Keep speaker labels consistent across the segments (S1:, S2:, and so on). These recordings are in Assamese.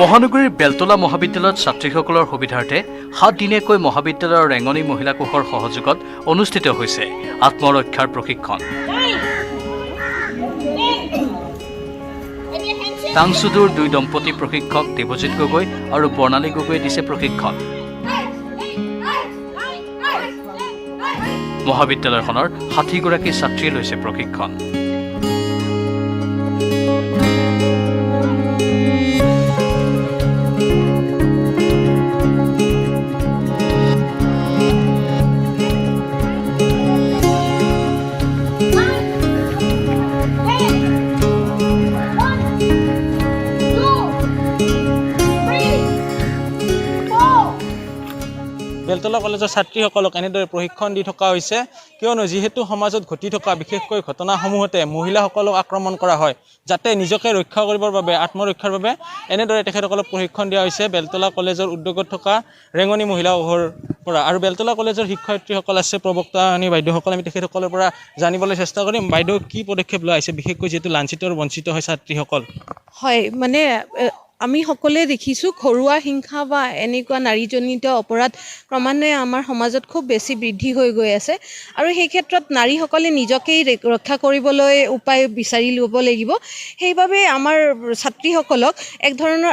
S1: মহানগৰীৰ বেলতলা মহাবিদ্যালয়ত ছাত্ৰীসকলৰ সুবিধাৰ্থে 7 দিনীয়াকৈ মহাবিদ্যালয়ৰ ৰেঙনি মহিলা কোষৰ সহযোগত অনুষ্ঠিত হৈছে আত্মৰক্ষাৰ প্ৰশিক্ষণ। টাংচুদুৰ 2 দম্পতি প্ৰশিক্ষক দেৱজিৎ গগৈ আৰু বৰ্ণালী গগৈয়ে দিছে প্ৰশিক্ষণ। মহাবিদ্যালয়খনৰ 60 গৰাকী ছাত্ৰীয়ে লৈছে প্ৰশিক্ষণ।
S2: বেলতলা কলেজৰ ছাত্ৰীসকলক এনেদৰে প্ৰশিক্ষণ দি থকা হৈছে, কিয়নো যিহেতু সমাজত ঘটি থকা বিশেষকৈ ঘটনাসমূহতে মহিলাসকলক আক্ৰমণ কৰা হয়, যাতে নিজকে ৰক্ষা কৰিবৰ বাবে আত্মৰক্ষাৰ বাবে এনেদৰে তেখেতসকলক প্ৰশিক্ষণ দিয়া হৈছে বেলতলা কলেজৰ উদ্যোগত থকা ৰেঙনি মহিলা কোষৰ পৰা। আৰু বেলতলা কলেজৰ শিক্ষয়িত্ৰীসকল আছে, প্ৰবক্তানী বাইদেউসকল, আমি তেখেতসকলৰ পৰা জানিবলৈ চেষ্টা কৰিম। বাইদেউ কি পদক্ষেপ লোৱা হৈছে, বিশেষকৈ যিহেতু লাঞ্ছিত আৰু বঞ্চিত হয় ছাত্ৰীসকল?
S3: হয়, মানে আমি সকলোৱে দেখিছোঁ ঘৰুৱা হিংসা বা এনেকুৱা নাৰীজনিত অপৰাধ ক্ৰমান্বয়ে আমাৰ সমাজত খুব বেছি বৃদ্ধি হৈ গৈ আছে, আৰু সেই ক্ষেত্ৰত নাৰীসকলে নিজকেই ৰক্ষা কৰিবলৈ উপায় বিচাৰি ল'ব লাগিব। সেইবাবে আমাৰ ছাত্ৰীসকলক এক ধৰণৰ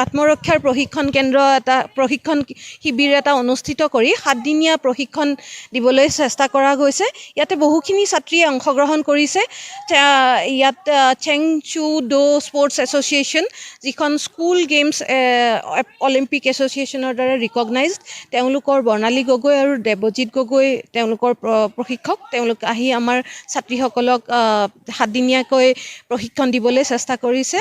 S3: আত্মৰক্ষাৰ প্ৰশিক্ষণ কেন্দ্ৰ এটা প্ৰশিক্ষণ শিবিৰ এটা অনুষ্ঠিত কৰি 7 দিনীয়া প্ৰশিক্ষণ দিবলৈ চেষ্টা কৰা গৈছে। ইয়াতে বহুখিনি ছাত্ৰীয়ে অংশগ্ৰহণ কৰিছে। ইয়াত চেংচু ডো স্পৰ্টছ এছ'চিয়েশ্যন, যিখন স্কুল গেমছ অলিম্পিক এছ'চিয়েশ্যনৰ দ্বাৰা ৰিকগনাইজড, তেওঁলোকৰ বৰ্ণালী গগৈ আৰু দেৱজিৎ গগৈ তেওঁলোকৰ প্ৰশিক্ষক। তেওঁলোক আহি আমাৰ ছাত্ৰীসকলক 7 দিনীয়াকৈ প্ৰশিক্ষণ দিবলৈ চেষ্টা কৰিছে।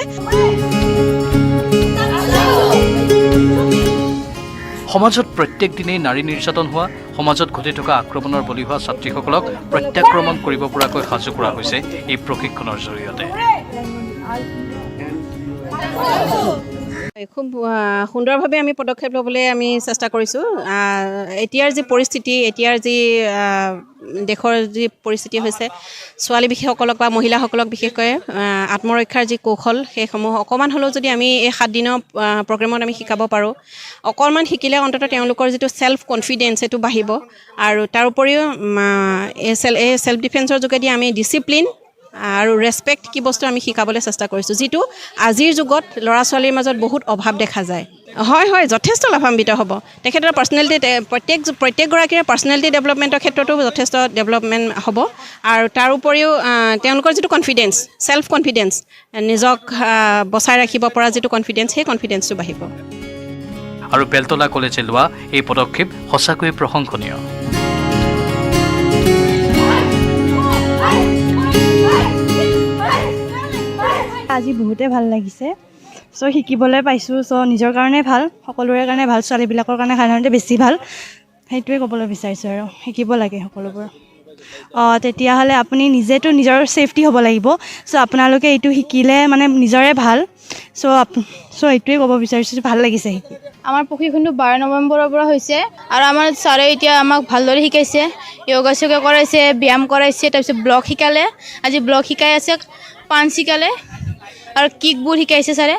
S1: সমাজত প্ৰত্যেক দিনেই নাৰী নিৰ্যাতন হোৱা, সমাজত ঘটি থকা আক্ৰমণৰ বলি হোৱা ছাত্ৰীসকলক প্ৰত্যাক্ৰমণ কৰিব পৰাকৈ সাজু কৰা হৈছে এই প্ৰশিক্ষণৰ জৰিয়তে।
S4: খুব সুন্দৰভাৱে আমি পদক্ষেপ ল'বলৈ আমি চেষ্টা কৰিছোঁ। এতিয়াৰ যি পৰিস্থিতি, এতিয়াৰ যি দেশৰ যি পৰিস্থিতি হৈছে, ছোৱালী বিশেষসকলক বা মহিলাসকলক বিশেষকৈ আত্মৰক্ষাৰ যি কৌশল, সেইসমূহ অকণমান হ'লেও যদি আমি এই 7 দিনৰ প্ৰগ্ৰেমত আমি শিকাব পাৰোঁ, অকণমান শিকিলে অন্ততঃ তেওঁলোকৰ যিটো ছেল্ফ কনফিডেঞ্চ সেইটো বাঢ়িব। আৰু তাৰ উপৰিও এই ছেল্ফ ডিফেন্সৰ যোগেদি আমি ডিচিপ্লিন আৰু ৰেচপেক্ট কি বস্তু আমি শিকাবলৈ চেষ্টা কৰিছোঁ, যিটো আজিৰ যুগত ল'ৰা ছোৱালীৰ মাজত বহুত অভাৱ দেখা যায়। হয়, যথেষ্ট লাভান্বিত হ'ব। তেখেতৰ পাৰ্চনেলিটি, প্ৰত্যেকগৰাকীৰে পাৰ্চনেলিটি ডেভেলপমেণ্টৰ ক্ষেত্ৰতো যথেষ্ট ডেভেলপমেণ্ট হ'ব। আৰু তাৰ উপৰিও তেওঁলোকৰ যিটো কনফিডেঞ্চ, ছেল্ফ কনফিডেঞ্চ, নিজক বচাই ৰাখিব পৰা যিটো কনফিডেঞ্চ, সেই কনফিডেঞ্চটো বাঢ়িব।
S1: আৰু বেলতলা কলেজে লোৱা এই পদক্ষেপ সঁচাকৈয়ে প্ৰশংসনীয়।
S5: আজি বহুতে ভাল লাগিছে। শিকিবলৈ পাইছোঁ। নিজৰ কাৰণে ভাল, সকলোৰে কাৰণে ভাল, ছোৱালীবিলাকৰ কাৰণে সাধাৰণতে বেছি ভাল। সেইটোৱে ক'বলৈ বিচাৰিছোঁ, আৰু শিকিব লাগে সকলোবোৰ। তেতিয়াহ'লে আপুনি নিজেতো নিজৰ ছেফটি হ'ব লাগিব। আপোনালোকে এইটো শিকিলে মানে নিজৰে ভাল। এইটোৱে ক'ব বিচাৰিছোঁ, ভাল লাগিছে শিকি।
S6: আমাৰ প্ৰশিক্ষণটো 12 নৱেম্বৰৰ পৰা হৈছে, আৰু আমাৰ ছাৰে এতিয়া আমাক ভালদৰে শিকাইছে, য়োগা চোগা কৰাইছে, ব্যায়াম কৰাইছে, তাৰপিছত ব্লক শিকালে, আজি ব্লক শিকাই আছে, পাঞ্চ শিকালে আৰু কিকবোৰ শিকাইছে ছাৰে।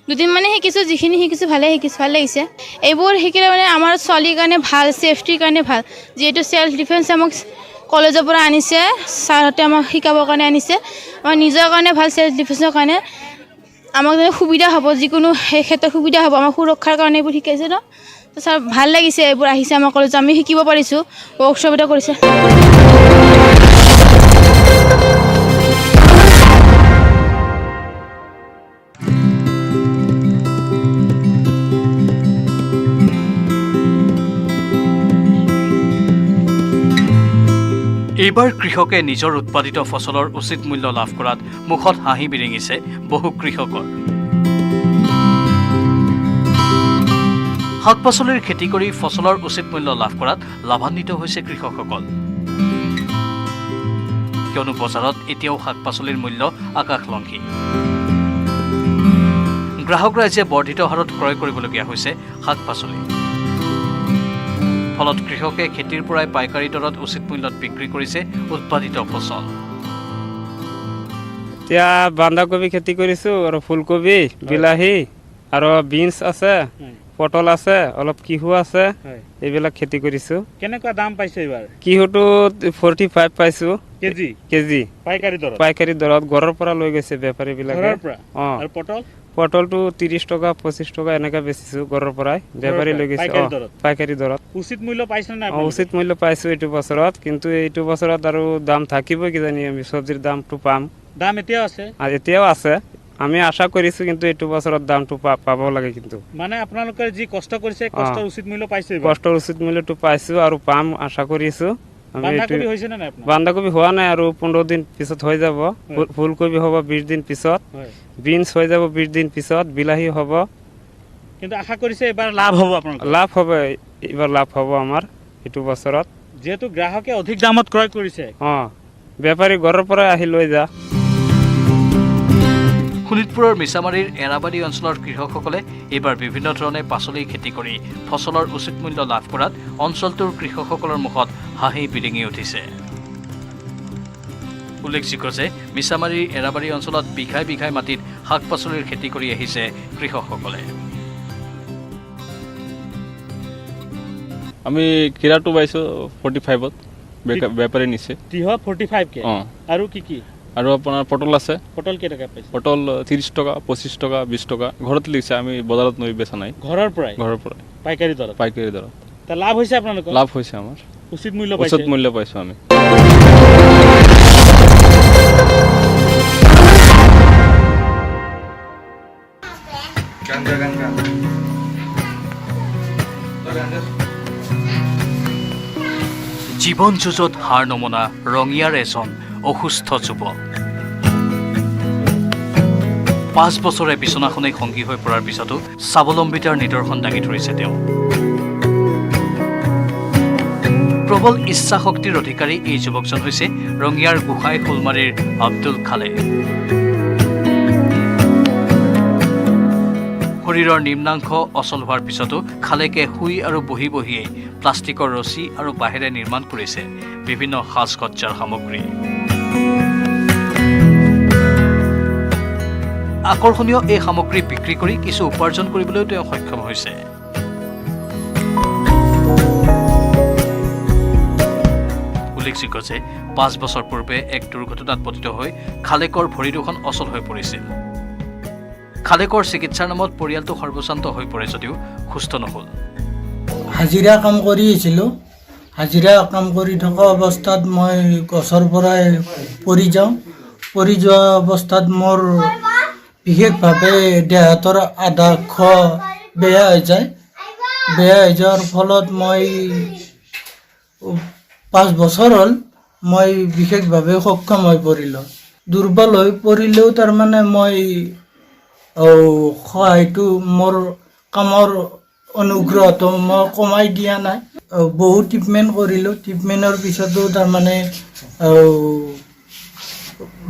S6: 2 দিন মানে শিকিছোঁ, যিখিনি শিকিছোঁ ভালে শিকিছোঁ, ভাল লাগিছে। এইবোৰ শিকিলে মানে আমাৰ ছোৱালীৰ কাৰণে ভাল, ছেফটিৰ কাৰণে ভাল। যিহেতু ছেল্ফ ডিফেন্স আমাক কলেজৰ পৰা আনিছে, ছাৰহঁতে আমাক শিকাবৰ কাৰণে আনিছে, আমাৰ নিজৰ কাৰণে ভাল, ছেল্ফ ডিফেন্সৰ কাৰণে আমাক সুবিধা হ'ব, যিকোনো সেই ক্ষেত্ৰত সুবিধা হ'ব, আমাৰ সুৰক্ষাৰ কাৰণে এইবোৰ শিকাইছে ন। তো ছাৰ ভাল লাগিছে, এইবোৰ আহিছে আমাৰ কলেজত, আমি শিকিব পাৰিছোঁ, ৱৰ্কশ্বপ এটা কৰিছে।
S1: এইবাৰ কৃষকে নিজৰ উৎপাদিত ফচলৰ উচিত মূল্য লাভ কৰাত মুখত হাঁহি বিৰিঙিছে বহু কৃষকৰ। শাক পাচলিৰ খেতি কৰি ফচলৰ উচিত মূল্য লাভ কৰাত লাভান্বিত হৈছে কৃষকসকল। কিয়নো বজাৰত এতিয়াও শাক পাচলিৰ মূল্য আকাশলংঘী। গ্ৰাহক ৰাইজে বৰ্ধিত হাৰত ক্ৰয় কৰিবলগীয়া হৈছে শাক পাচলি। ফলত কৃষকে খেতিৰ পৰাই পাইকাৰী দৰত উচিত মূল্যত বিক্ৰী কৰিছে উৎপাদিত ফচল।
S7: এতিয়া বন্ধাকবি খেতি কৰিছোঁ আৰু ফুলকবি, বিলাহী আৰু বিনছ আছে, পটল আছে, অলপ কিহু আছে, এইবিলাক খেতি কৰিছোঁ।
S2: কেনেকুৱা দাম পাইছে এইবাৰ?
S7: কিহুটো 45 পাইছোঁ কেজি পাইকাৰী দৰত ঘৰৰ পৰা লৈ গৈছে বেপাৰীবিলাকে।
S2: আৰু পটল?
S7: পটলটো 30 টকা 25 টকা এনেকৈ বেচিছোঁ ঘৰৰ পৰাই, বেপাৰী লৈ গৈছে পাইকাৰী দৰত।
S2: উচিত মূল্য পাইছে নে?
S7: উচিত মূল্য পাইছোঁ এইটো বছৰত, কিন্তু এইটো বছৰত আৰু দাম থাকিব কিজানি, আমি চব্জিৰ দামটো পাম।
S2: দাম এতিয়াও আছে?
S7: এতিয়াও আছে, আমি আশা কৰিছোঁ, কিন্তু এইটো বছৰত দামটো পাব লাগে। কিন্তু
S2: মানে আপোনালোকে যি কষ্ট কৰিছে কষ্টৰ উচিত মূল্য পাইছে?
S7: কষ্টৰ উচিত মূল্যটো পাইছোঁ আৰু পাম আশা কৰিছোঁ।
S2: বন্ধাকবি হৈছে নে নাই আপোনাৰ?
S7: বন্ধাকবি হোৱা নাই, আৰু 15 দিন পিছত হৈ যাব। ফুলকবি হ'ব 20 দিন পিছত, বিনছ হৈ যাব 20 দিন পিছত, বিলাহী হ'ব।
S2: কিন্তু আশা কৰিছে এবাৰ লাভ হ'ব আপোনালোকৰ?
S7: লাভ হ'ব, এইবাৰ লাভ হ'ব আমাৰ এইটো বছৰত,
S2: যিহেতু গ্ৰাহকে অধিক দামত ক্ৰয় কৰিছে।
S7: বেপাৰী ঘৰৰ পৰাই আহি লৈ যা।
S1: শোণিতপুৰৰ মিছামাৰীৰ এৰাবাৰী অঞ্চলৰ কৃষকসকলে এইবাৰ বিভিন্ন ধৰণে পাচলি খেতি কৰি ফচলৰ উচিত মূল্য লাভ কৰাত অঞ্চলটোৰ কৃষকসকলৰ মুখত হাঁহি বিৰিঙি উঠিছে। উল্লেখযোগ্য যে মিছামাৰীৰ এৰাবাৰী অঞ্চলত বিঘাই বিঘাই মাটিত শাক পাচলিৰ খেতি কৰি আহিছে কৃষকসকলে।
S8: আমি কিৰাটো পাইছোঁ 45ত, বেপাৰী নিছে।
S2: তিয়হ 45কে? আৰু কি?
S8: আৰু আপোনাৰ পটল আছে।
S2: পটল কেইটকা পাইছে?
S8: পটল 30 টকা 25 টকা 20 টকা ঘৰত লিখিছে, আমি বজাৰত নৈ বেচা নাই।
S2: ঘৰৰ পৰাই পাইকাৰী দৰত?
S8: পাইকাৰী দৰত।
S2: লাভ হৈছে আপোনালোকৰ?
S8: লাভ হৈছে আমাৰ,
S2: উচিত মূল্য
S8: পাইছোঁ আমি।
S1: জীৱন যুঁজত হাৰ নমনা ৰঙিয়াৰ এজন অসুস্থ যুৱক। 5 বছৰে বিচনাখনেই সংগী হৈ পৰাৰ পিছতো স্বাৱলম্বিতাৰ নিদৰ্শন দাঙি ধৰিছে তেওঁ। প্ৰবল ইচ্ছা শক্তিৰ অধিকাৰী এই যুৱকজন হৈছে ৰঙিয়াৰ গোসাঁই ফুলমাৰীৰ আব্দুল খালে। শৰীৰৰ নিম্নাংশ অচল হোৱাৰ পিছতো খালেকে শুই আৰু বহি বহিয়েই প্লাষ্টিকৰ ৰছী আৰু বাঁহেৰে নিৰ্মাণ কৰিছে বিভিন্ন সাজ সজ্জাৰ সামগ্ৰী। আকৰ্ষণীয় এই সামগ্ৰী বিক্ৰী কৰি কিছু উপাৰ্জন কৰিবলৈও তেওঁ সক্ষম হৈছে। উল্লেখযোগ্য যে 5 বছৰ পূৰ্বে এক দুৰ্ঘটনাত পতিত হৈ খালেকৰ ভৰি দুখন অচল হৈ পৰিছিল। খালেকৰ চিকিৎসাৰ নামত পৰিয়ালটো সৰ্বশান্ত হৈ পৰে যদিও সুস্থ নহ'ল।
S9: হাজিৰা কাম কৰি আছিলোঁ। হাজিৰা কাম কৰি থকা অৱস্থাত মই গছৰ পৰাই পৰি যাওঁ। পৰি যোৱা অৱস্থাত মোৰ বিশেষভাৱে দেহাতৰ আধা অংশ বেয়া হৈ যায়। বেয়া হৈ যোৱাৰ ফলত মই 5 বছৰ হ'ল মই বিশেষভাৱে সক্ষম হৈ পৰিলোঁ। দুৰ্বল হৈ পৰিলেও তাৰমানে মই সহায়টো মোৰ কামৰ অনুগ্ৰহটো মই কমাই দিয়া নাই। বহু ট্ৰিটমেণ্ট কৰিলোঁ। ট্ৰিটমেণ্টৰ পিছতো তাৰমানে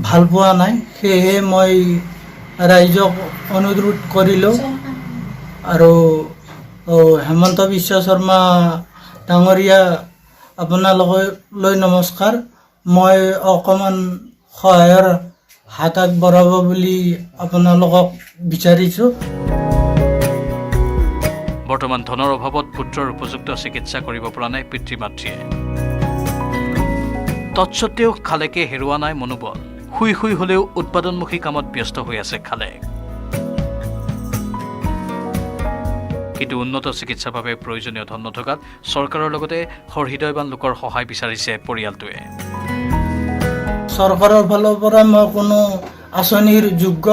S9: ভাল পোৱা নাই। সেয়েহে মই ৰাইজক অনুৰোধ কৰিলোঁ আৰু হেমন্ত বিশ্ব শৰ্মা ডাঙৰীয়া আপোনালোকলৈ নমস্কাৰ। মই অকণমান সহায়ৰ হাত আগবঢ়াব বুলি আপোনালোকক বিচাৰিছোঁ।
S1: বৰ্তমান ধনৰ অভাৱত পুত্ৰৰ উপযুক্ত চিকিৎসা কৰিব পৰা নাই পিতৃ মাতৃয়ে। তৎসত্বেও খালেকে হেৰুওৱা নাই মনোবল। শুই শুই হ'লেও উৎপাদনমুখী কামত ব্যস্ত হৈ আছে খালে। কিন্তু উন্নত চিকিৎসাৰ বাবে প্ৰয়োজনীয় ধন নথকাত চৰকাৰৰ লগতে সহৃদয়বান লোকৰ সহায় বিচাৰিছে পৰিয়ালটোৱে।
S9: চৰকাৰৰ ফালৰ পৰা মই কোনো আঁচনিৰ যোগ্য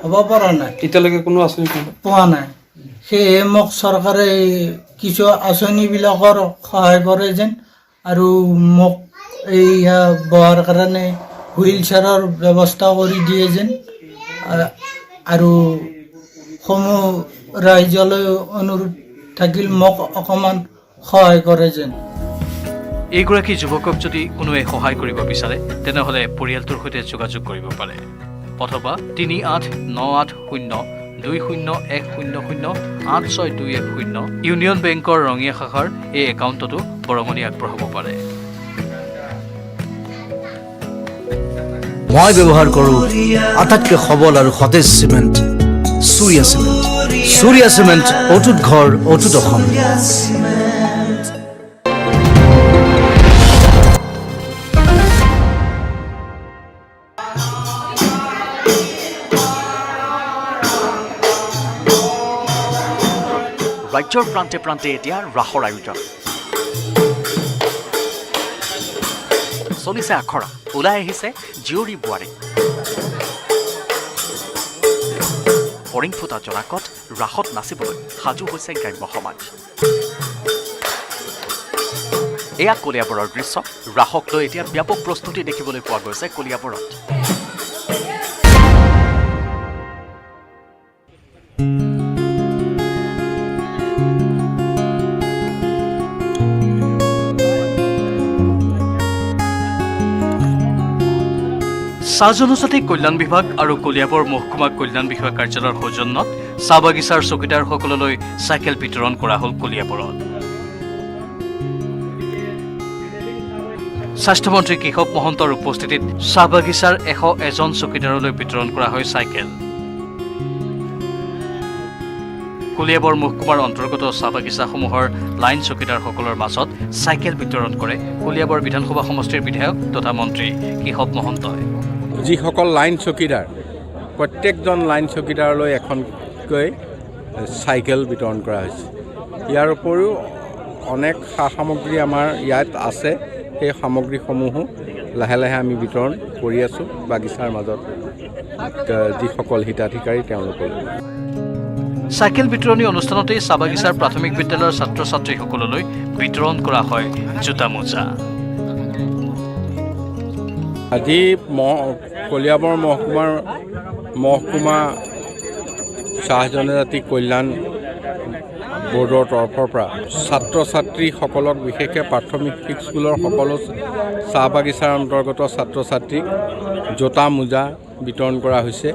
S9: হ'ব পৰা নাই।
S8: এতিয়ালৈকে কোনো আঁচনি
S9: পোৱা নাই। সেয়ে মোক চৰকাৰে কিছু আঁচনিবিলাকৰ সহায় কৰে যেন, আৰু মোক এইয়া বহাৰ কাৰণে হুইল চেয়াৰৰ ব্যৱস্থা কৰি দিয়ে যেন, আৰু সমূহ ৰাইজলৈ অনুৰোধ থাকিল মোক অকণমান সহায় কৰে যেন।
S1: এইগৰাকী যুৱকক যদি কোনোৱে সহায় কৰিব বিচাৰে তেনেহ'লে পৰিয়ালটোৰ সৈতে যোগাযোগ কৰিব পাৰে, অথবা 3898 2010086210 ইউনিয়ন বেংকৰ ৰঙিয়া শাখাৰ এই একাউণ্টতো বৰঙণি আগবঢ়াব পাৰে।
S10: মই ব্যৱহাৰ কৰোঁ আটাইতকৈ সবল আৰু সতেজ cement Surya cement. Surya cement অটুট ঘৰ অটুট অসম।
S11: ৰাজ্যৰ প্ৰান্তে প্ৰান্তে এতিয়া ৰাসৰ আয়োজন চলিছে। আখৰা ওলাই আহিছে জীয়ৰী বোৱাৰী। ফৰিং ফুটা জনাকত ৰাসত নাচিবলৈ সাজু হৈছে গ্ৰাম্য সমাজ। এয়া কলিয়াবৰৰ দৃশ্য। ৰাসক লৈ এতিয়া ব্যাপক প্ৰস্তুতি দেখিবলৈ পোৱা গৈছে কলিয়াবৰত।
S1: চাহ জনজাতি কল্যাণ বিভাগ আৰু কলিয়াবৰ মহকুমা কল্যাণ বিভাগ কাৰ্যালয়ৰ সৌজন্যত চাহ বাগিচাৰ চকীদাৰসকললৈ চাইকেল বিতৰণ কৰা হ'ল কলিয়াবৰত। স্বাস্থ্যমন্ত্ৰী কেশৱ মহন্তৰ উপস্থিতিত চাহ বাগিচাৰ 101জন চকীদাৰলৈ বিতৰণ কৰা হয় চাইকেল। কলিয়াবৰ মহকুমাৰ অন্তৰ্গত চাহ বাগিচাসমূহৰ লাইন চকীদাৰসকলৰ মাজত চাইকেল বিতৰণ কৰে কলিয়াবৰ বিধানসভা সমষ্টিৰ বিধায়ক তথা মন্ত্ৰী কেশৱ মহন্তই।
S12: যিসকল লাইন চকীদাৰ প্ৰত্যেকজন লাইন চকীদাৰলৈ এখনকৈ চাইকেল বিতৰণ কৰা হৈছে। ইয়াৰ উপৰিও অনেক সা সামগ্ৰী আমাৰ ইয়াত আছে। সেই সামগ্ৰীসমূহো লাহে লাহে আমি বিতৰণ কৰি আছোঁ বাগিচাৰ মাজত যিসকল হিতাধিকাৰী তেওঁলোকলৈ।
S1: চাইকেল বিতৰণী অনুষ্ঠানতেই চাহ বাগিচাৰ প্ৰাথমিক বিদ্যালয়ৰ ছাত্ৰ ছাত্ৰীসকললৈ বিতৰণ কৰা হয় জোতা মোজা।
S12: আজি কলিয়াবৰ মহকুমা চাহ জনজাতি কল্যাণ বোৰ্ডৰ তৰফৰ পৰা ছাত্ৰ ছাত্ৰীসকলক বিশেষকৈ প্ৰাথমিক স্কুলৰ সকলো চাহ বাগিচাৰ অন্তৰ্গত ছাত্ৰ ছাত্ৰীক জোতা মোজা বিতৰণ কৰা হৈছে।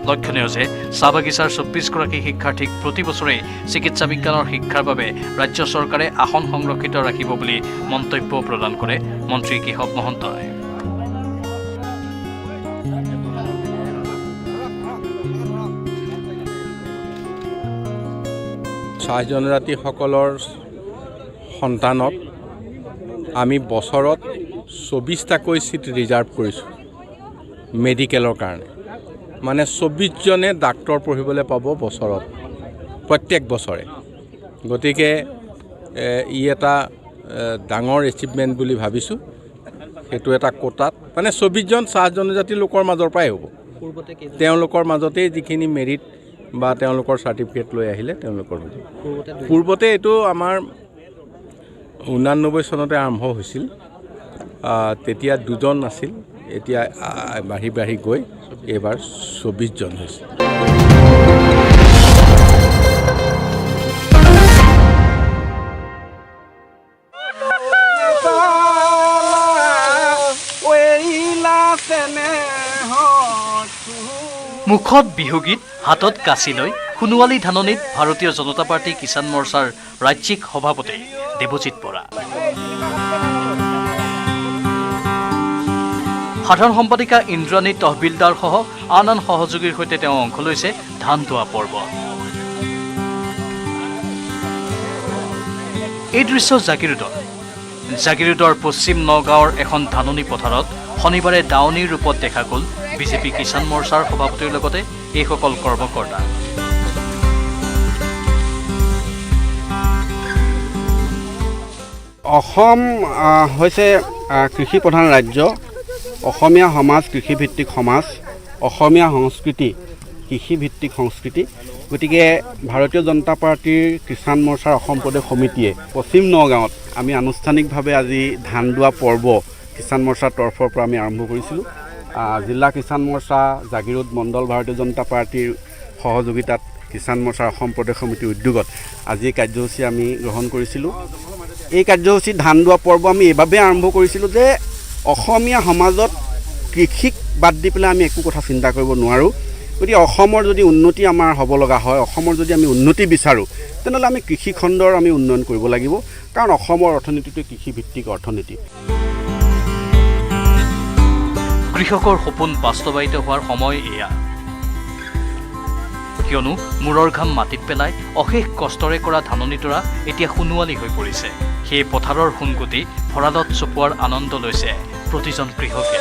S1: লক্ষণীয় যে চাহ বাগিচাৰ 24গৰাকী শিক্ষাৰ্থীক প্ৰতি বছৰে চিকিৎসা বিজ্ঞানৰ শিক্ষাৰ বাবে ৰাজ্য চৰকাৰে আসন সংৰক্ষিত ৰাখিব বুলি মন্তব্য প্ৰদান কৰে মন্ত্ৰী কেশৱ মহন্তই।
S12: চাহ জনজাতিসকলৰ সন্তানক আমি বছৰত 24টাকৈ চিট ৰিজাৰ্ভ কৰিছোঁ মেডিকেলৰ কাৰণে। মানে 24জনে ডাক্তৰ পঢ়িবলৈ পাব বছৰত, প্ৰত্যেক বছৰে। গতিকে ই এটা ডাঙৰ এচিভমেণ্ট বুলি ভাবিছোঁ। সেইটো এটা কোটাত মানে 24জন চাহ জনজাতি লোকৰ মাজৰ পৰাই হ'ব। তেওঁলোকৰ মাজতেই যিখিনি মেৰিট বা তেওঁলোকৰ চাৰ্টিফিকেট লৈ আহিলে তেওঁলোকৰ হ'ব। পূৰ্বতে এইটো আমাৰ 89 চনতে আৰম্ভ হৈছিল। তেতিয়া 2জন আছিল, এতিয়া বাঢ়ি বাঢ়ি গৈ এইবাৰ 24জন হৈছে।
S1: মুখত বিহুগীত, হাতত কাঁচি লৈ সোণোৱালী ধাননিত ভাৰতীয় জনতা পাৰ্টি কিষাণ মৰ্চাৰ ৰাজ্যিক সভাপতি দেৱজিৎ বৰা। সাধাৰণ সম্পাদিকা ইন্দ্ৰাণী তহবিলদাৰ সহ আন আন সহযোগীৰ সৈতে তেওঁ অংশ লৈছে ধান দোৱা পৰ্বত। এই দৃশ্য জাগিৰোডৰ পশ্চিম নগাঁৱৰ এখন ধাননি পথাৰত শনিবাৰে দাৱনীৰ ৰূপত দেখা গ'ল বিজেপি কিষাণ মৰ্চাৰ সভাপতিৰ লগতে এইসকল কৰ্মকৰ্তা।
S13: অসম হৈছে কৃষি প্ৰধান ৰাজ্য। অসমীয়া সমাজ কৃষিভিত্তিক সমাজ, অসমীয়া সংস্কৃতি কৃষিভিত্তিক সংস্কৃতি। গতিকে ভাৰতীয় জনতা পাৰ্টীৰ কিষাণ মৰ্চাৰ অসম প্ৰদেশ সমিতিয়ে পশ্চিম নগাঁৱত আমি আনুষ্ঠানিকভাৱে আজি ধান দোৱা পৰ্ব কিষাণ মৰ্চাৰ তৰফৰ পৰা আমি আৰম্ভ কৰিছিলোঁ। জিলা কিষাণ মৰ্চা, জাগিৰোড মণ্ডল ভাৰতীয় জনতা পাৰ্টীৰ সহযোগিতাত কিষাণ মৰ্চাৰ অসম প্ৰদেশ সমিতিৰ উদ্যোগত আজি কাৰ্যসূচী আমি গ্ৰহণ কৰিছিলোঁ। এই কাৰ্যসূচীত ধান দোৱা পৰ্ব আমি এইভাৱে আৰম্ভ কৰিছিলোঁ যে অসমীয়া সমাজত কৃষিক বাদ দি পেলাই আমি একো কথা চিন্তা কৰিব নোৱাৰোঁ। গতিকে অসমৰ যদি উন্নতি আমাৰ হ'ব লগা হয়, অসমৰ যদি আমি উন্নতি বিচাৰোঁ, তেনেহ'লে আমি কৃষিখণ্ডৰ আমি উন্নয়ন কৰিব লাগিব, কাৰণ অসমৰ অৰ্থনীতিটো কৃষিভিত্তিক অৰ্থনীতি।
S1: কৃষকৰ সপোন বাস্তৱায়িত হোৱাৰ সময় এয়া, কিয়নো মূৰৰ ঘাম মাটিত পেলাই অশেষ কষ্টৰে কৰা ধাননিডৰা এতিয়া সোণোৱালী হৈ পৰিছে। সেই পথাৰৰ সোণগুটি ভঁৰালত চপোৱাৰ আনন্দ লৈছে প্ৰতিজন কৃষকে।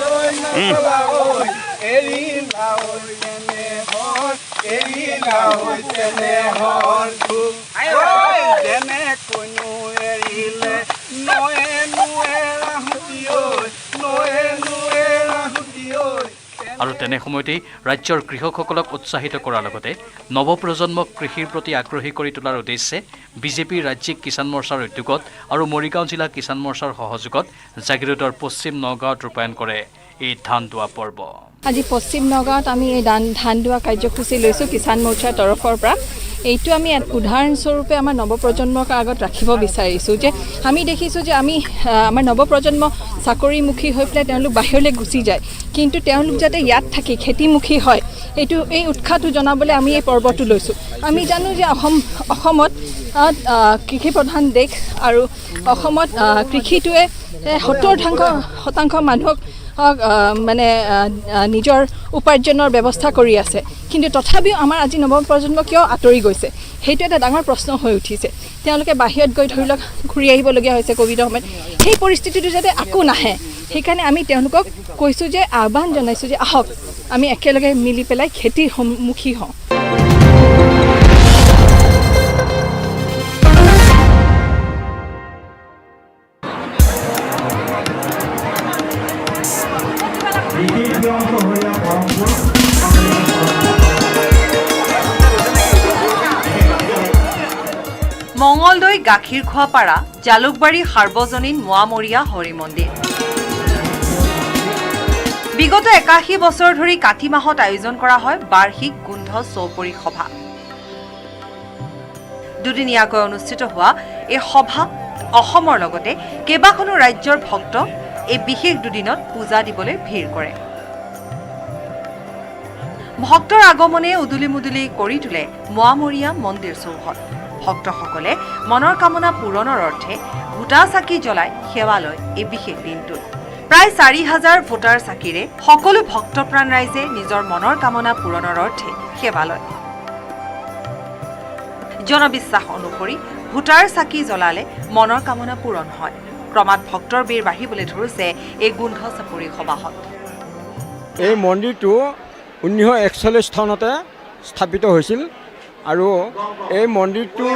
S1: আৰু তেনে সময়তেই ৰাজ্যৰ কৃষকসকলক উৎসাহিত কৰাৰ লগতে নৱপ্ৰজন্মক কৃষিৰ প্ৰতি আগ্ৰহী কৰি তোলাৰ উদ্দেশ্যে বিজেপিৰ ৰাজ্যিক কিষাণ মৰ্চাৰ উদ্যোগত আৰু মৰিগাঁও জিলা কিষাণ মৰ্চাৰ সহযোগত জাগিৰোডৰ পশ্চিম নগাঁৱত ৰূপায়ণ কৰে এই ধান দোৱা পৰ্ব।
S14: আজি পশ্চিম নগাঁৱত আমি এই ধান দোৱা কাৰ্যসূচী লৈছোঁ কিষাণ মৰ্চাৰ তৰফৰ পৰা। এইটো আমি উদাহৰণস্বৰূপে আমাৰ নৱপ্ৰজন্মৰ আগত ৰাখিব বিচাৰিছোঁ যে আমি দেখিছোঁ যে আমাৰ নৱপ্ৰজন্ম চাকৰিমুখী হৈ পেলাই তেওঁলোক বাহিৰলৈ গুচি যায়, কিন্তু তেওঁলোক যাতে ইয়াত থাকি খেতিমুখী হয় এই উৎসাহটো জনাবলৈ আমি এই পৰ্বটো লৈছোঁ। আমি জানো যে অসমত কৃষি প্ৰধান দেশ আৰু অসমত কৃষিটোৱে 70% মানুহক মানে নিজৰ উপাৰ্জনৰ ব্যৱস্থা কৰি আছে, কিন্তু তথাপিও আমাৰ আজি নৱপ্ৰজন্ম কিয় আঁতৰি গৈছে সেইটো এটা ডাঙৰ প্ৰশ্ন হৈ উঠিছে। তেওঁলোকে বাহিৰত গৈ ধৰি লওক ঘূৰি আহিবলগীয়া হৈছে ক'ভিডৰ সময়ত। সেই পৰিস্থিতিটো যাতে আকৌ নাহে সেইকাৰণে আমি তেওঁলোকক কৈছোঁ যে আহ্বান জনাইছোঁ যে আহক আমি একেলগে মিলি পেলাই খেতিৰ সন্মুখী হওঁ।
S15: মঙলদৈ গাখীৰ খোৱাপাৰা জালুকবাৰী সাৰ্বজনীন মোৱামৰীয়া হৰি মন্দিৰ। বিগত 81 বছৰ ধৰি কাতি মাহত আয়োজন কৰা হয় বাৰ্ষিক গোন্ধ চৌপৰী সভা। দুদিনীয়াকৈ অনুষ্ঠিত হোৱা এই সভা অসমৰ লগতে কেইবাখনো ৰাজ্যৰ ভক্ত এই বিশেষ দুদিনত পূজা দিবলৈ ভিৰ কৰে। ভক্তৰ আগমনে উদুলি মুদুলি কৰি তোলে মোৱামৰীয়া মন্দিৰ চৌহদ। ভক্তসকলে মনৰ কামনা পূৰণৰ অৰ্থে ভোটা চাকি জ্বলাই সেৱা লয় এই বিশেষ দিনটোত। প্ৰায় 4000 ভোটাৰ চাকিৰে সকলো ভক্তপ্ৰাণ ৰাইজে নিজৰ মনৰ কামনা পূৰণৰ অৰ্থে সেৱা লয়। জনবিশ্বাস অনুসৰি ভোটাৰ চাকি জ্বলালে মনৰ কামনা পূৰণ হয়। ক্ৰমাৎ ভক্তৰ ভিৰ বাঢ়িবলৈ ধৰিছে এই গোন্ধ চাপৰি সবাহত।
S16: এই মন্দিৰটো 1941 চনতে স্থাপিত হৈছিল আৰু এই মন্দিৰটোৰ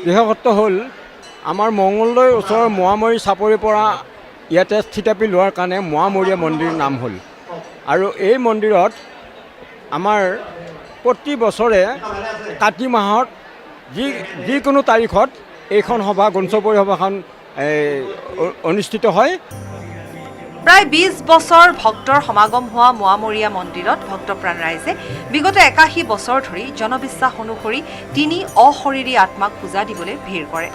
S16: বিশেষত্ব হ'ল আমাৰ মঙলদৈৰ ওচৰৰ মোৱামৰী চাপৰিৰ পৰা ইয়াতে স্থিতাপি লোৱাৰ কাৰণে মোৱামৰীয়া মন্দিৰ নাম হ'ল। আৰু এই মন্দিৰত আমাৰ প্ৰতি বছৰে কাতি মাহত যিকোনো তাৰিখত এইখন সভা গুঞ্চপৰি সভাখন অনুষ্ঠিত হয়।
S15: প্ৰায় 20 বছৰ ভক্তৰ সমাগম হোৱা মোৱামৰীয়া মন্দিৰত ভক্তপ্ৰাণ ৰাইজে বিগত 81 বছৰ ধৰি জনবিশ্বাস অনুসৰি 3 অশৰীৰী আত্মাক পূজা দিবলৈ ভিৰ কৰে।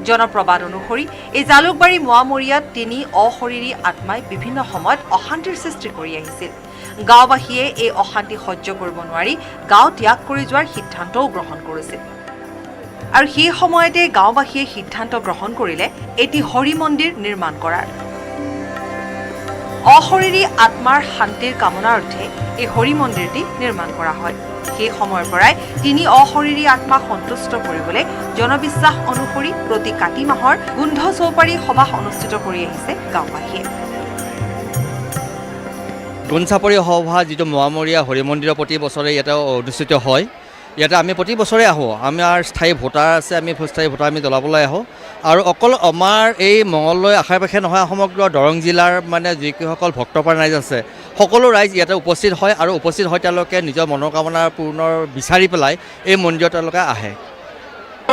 S15: জনপ্ৰবাদ অনুসৰি এই জালুকবাৰী মোৱামৰীয়াত 3 অশৰীৰী আত্মাই বিভিন্ন সময়ত অশান্তিৰ সৃষ্টি কৰি আহিছিল। গাঁওবাসীয়ে এই অশান্তি সহ্য কৰিব নোৱাৰি গাঁও ত্যাগ কৰি যোৱাৰ সিদ্ধান্তও গ্ৰহণ কৰিছিল। আৰু সেই সময়তে গাঁওবাসীয়ে সিদ্ধান্ত গ্ৰহণ কৰিলে এটি হৰি মন্দিৰ নিৰ্মাণ কৰাৰ। অশৰীৰী আত্মাৰ শান্তিৰ কামনাৰ্থে এই হৰি মন্দিৰটি নিৰ্মাণ কৰা হয়। সেই সময়ৰ পৰাই 3 অশৰীৰী আত্মাক সন্তুষ্ট কৰিবলৈ জনবিশ্বাস অনুসৰি প্ৰতি কাতি মাহৰ গোন্ধ চৌপাৰী সভা অনুষ্ঠিত কৰি আহিছে গাঁওবাসীয়ে।
S17: গুঞ্চাপৰি সভা যিটো মোৱামৰীয়া হৰি মন্দিৰৰ প্ৰতি বছৰে ইয়াতে অনুষ্ঠিত হয়। ইয়াতে আমি প্ৰতি বছৰে আহোঁ। আমাৰ স্থায়ী ভোটাৰ আছে, আমি স্থায়ী ভোটাৰ আমি জ্বলাবলৈ আহোঁ। আৰু অকল আমাৰ এই মঙলদৈ আশে পাশে নহয়, সমগ্ৰ দৰং জিলাৰ মানে যিসকল ভক্তপ্ৰাণ ৰাইজ আছে সকলো ৰাইজ ইয়াতে উপস্থিত হয় আৰু উপস্থিত হৈ তেওঁলোকে নিজৰ মনোকামনা পূৰ্ণৰ বিচাৰি পেলাই এই মন্দিৰত তেওঁলোকে আহে।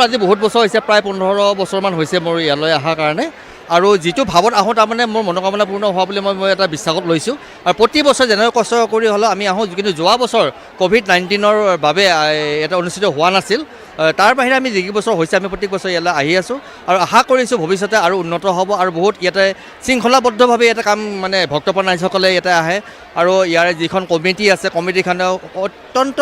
S17: আজি বহুত বছৰ হৈছে, প্ৰায় 15 বছৰমান হৈছে মোৰ ইয়ালৈ অহাৰ কাৰণে। আৰু যিটো ভাৱত আহোঁ তাৰমানে মোৰ মনোকামনা পূৰ্ণ হোৱা বুলি মই এটা বিশ্বাসত লৈছোঁ আৰু প্ৰতি বছৰ যেনেকৈ কষ্ট কৰি হ'লেও আমি আহোঁ কিন্তু যোৱা বছৰ ক'ভিড-19ৰ বাবে এটা অনুষ্ঠিত হোৱা নাছিল তাৰ বাহিৰে আমি যিকেই বছৰ হৈছে আমি প্ৰত্যেক বছৰ ইয়ালৈ আহি আছোঁ আৰু আশা কৰিছোঁ ভৱিষ্যতে আৰু উন্নত হ'ব আৰু বহুত ইয়াতে শৃংখলাবদ্ধভাৱে এটা কাম মানে ভক্তপ্ৰাণ ৰাইজসকলে ইয়াতে আহে আৰু ইয়াৰে যিখন কমিটি আছে কমিটিখনেও অত্যন্ত